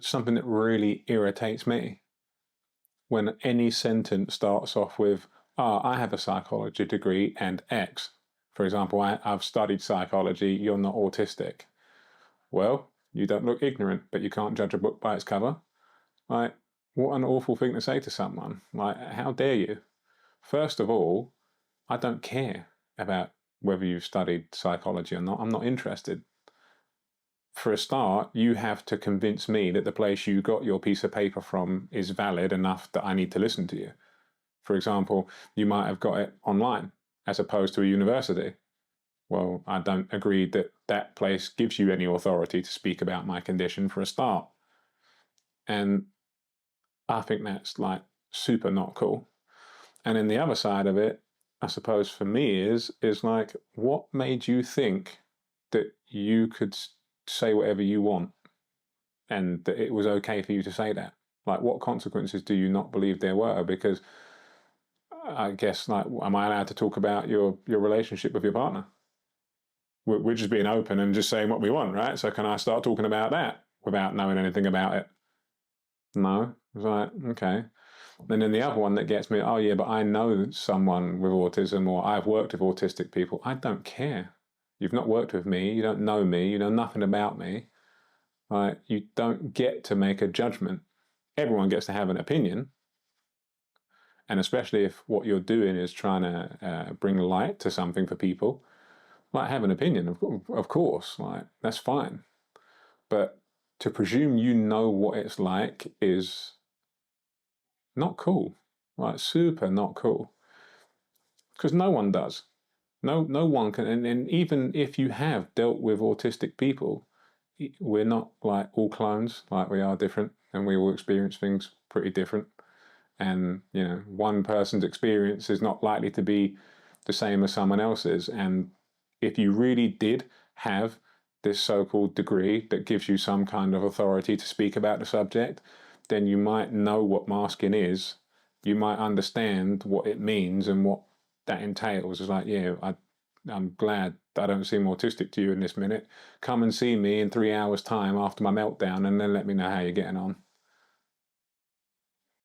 something that really irritates me? When any sentence starts off with, I have a psychology degree and X. For example, I've studied psychology, you're not autistic. Well, you don't look ignorant, but you can't judge a book by its cover. Like, what an awful thing to say to someone. Like, how dare you? First of all, I don't care about whether you've studied psychology or not. I'm not interested. For a start, you have to convince me that the place you got your piece of paper from is valid enough that I need to listen to you. For example, you might have got it online as opposed to a university. Well, I don't agree that that place gives you any authority to speak about my condition for a start. And I think that's like super not cool. And then the other side of it, I suppose for me is like, what made you think that you could say whatever you want and that it was okay for you to say that? Like, what consequences do you not believe there were? Because I guess, like, am I allowed to talk about your relationship with your partner? We're just being open and just saying what we want, right? So can I start talking about that without knowing anything about it? No. It's like, okay. And then the other one that gets me, oh yeah, but I know someone with autism, or I've worked with autistic people. I don't care. You've not worked with me. You don't know me. You know nothing about me. Right? You don't get to make a judgment. Everyone gets to have an opinion. And especially if what you're doing is trying to bring light to something for people, like, have an opinion, of course, like, that's fine. But to presume you know what it's like is not cool, like, super not cool. Because no one does. No one can, and even if you have dealt with autistic people, we're not like all clones, like, we are different and we all experience things pretty different. And, one person's experience is not likely to be the same as someone else's. And if you really did have this so-called degree that gives you some kind of authority to speak about the subject, then you might know what masking is. You might understand what it means and what that entails. It's like, yeah, I'm glad I don't seem autistic to you in this minute. Come and see me in 3 hours' time after my meltdown and then let me know how you're getting on.